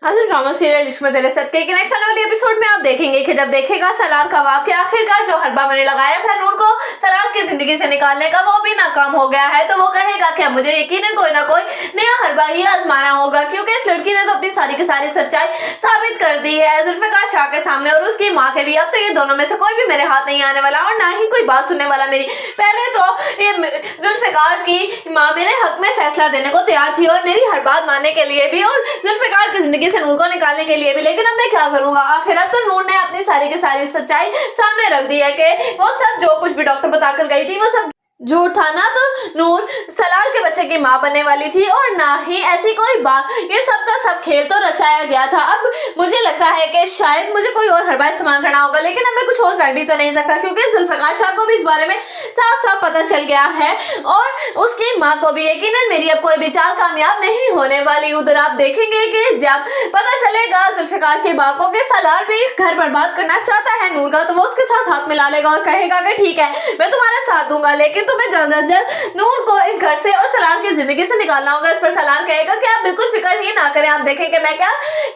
आज drama serial इश्क में तेरे साथ के नेक्स्ट आने वाले एपिसोड में आप देखेंगे कि जब देखेगा सलार का वाकया आखिरकार जो हरबा मैंने लगाया था नूर को सलार की जिंदगी से निकालने का वो भी नाकाम हो गया है, तो वो कहेगा कि मुझे यकीनन कोई ना कोई नया हरबा ही आजमाना होगा, क्योंकि इस लड़की ने तो अपनी सारी की सारी सच्चाई साबित कर दी है जुल्फिकार शाह के सामने और उसकी माँ के भी। अब तो ये दोनों में से कोई भी मेरे हाथ नहीं आने वाला और ना ही कोई बात सुनने वाला मेरी। पहले तो ये जुल्फिकार की माँ मेरे हक में फैसला देने को तैयार थी और मेरी हर बात मानने के लिए भी और जुल्फिकार की जिंदगी से नूर को निकालने के लिए भी, लेकिन अब मैं क्या करूंगा। आखिर अब तो नूर ने अपनी सारी की सारी सच्चाई सामने रख दी है कि वो सब जो कुछ भी डॉक्टर बताकर गई थी वो सब झूठ था ना। तो नूर सलार के बच्चे की माँ बनने वाली थी और ना ही ऐसी कोई बात, ये सब का सब खेल तो रचाया गया था। अब मुझे लगता है कि शायद मुझे कोई और हरबा इस्तेमाल करना होगा, लेकिन अब मैं कुछ और कर भी तो नहीं सकता क्योंकि जुल्फिकार शाह को भी इस बारे में साफ साफ पता चल गया है और उसकी माँ को भी यकीनन मेरी अब कोई भी चाल कामयाब नहीं होने वाली। उधर आप देखेंगे कि जब पता चलेगा जुल्फिकार के बाप को कि सलार भी घर बर्बाद करना चाहता है नूर का, तो वो उसके साथ हाथ मिला लेगा और कहेगा कि ठीक है मैं तुम्हारा साथ दूंगा, लेकिन तुम्हें जल्द से जल्द नूर को इस घर से और सलार की जिंदगी से निकालना होगा। इस पर सलार कहेगा कि आप बिल्कुल फिक्र ही ना करें, आप देखेंगे मैं क्या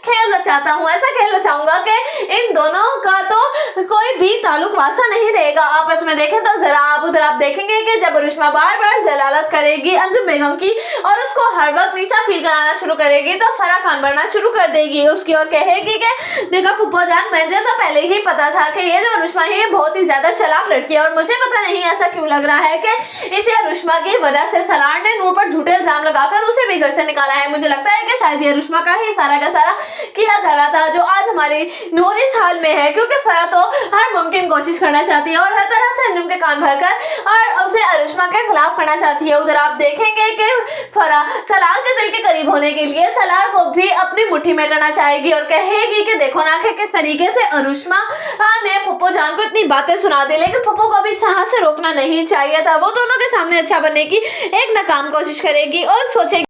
खेल रचाता हूँ। ऐसा खेल रचाऊंगा कि इन दोनों का तो कोई भी ताल्लुक वास्ता नहीं रहेगा आपस में। देखें तो जरा आप उधर आप देखेंगे कि जब रुश्मा बार बार जलालत करेगी अंजुम बेगम की और उसको हर वक्त नीचा फील कराना शुरू करेगी, तो फरा खान बढ़ना शुरू कर देगी उसकी और कहेगी कि देखा पुप्पो जान, मुझे तो पहले ही पता था कि ये जो रुश्मा है ये बहुत ही ज्यादा चालाक लड़की है और मुझे पता नहीं ऐसा क्यों लग रहा है कि इसे रुश्मा की वजह से सलार ने नूर पर झूठे इल्जाम लगाकर उसे भी घर से निकाला है। मुझे लगता है कि शायद ये रुश्मा का ही सारा का सारा किया धरा था जो आज हमारी नूर इस हाल में है, क्योंकि फरा तो हर मुमकिन कोशिश करना चाहती है और हर तरह से अंजुम के कान भरकर और उसे रुश्मा के खिलाफ करना चाहती है। उधर आप देखेंगे कि फरा सलार के दिल के करीब होने के लिए सलार को भी अपनी मुट्ठी में करना चाहेगी और कहेगी कि देखो ना कि किस तरीके से रुश्मा ने पुप्पो जान को इतनी बातें सुना दी, लेकिन पुप्पो को भी इस तरह से रोकना नहीं चाहिए था। वो दोनों के सामने अच्छा बनने की एक नाकाम कोशिश करेगी और सोचेगी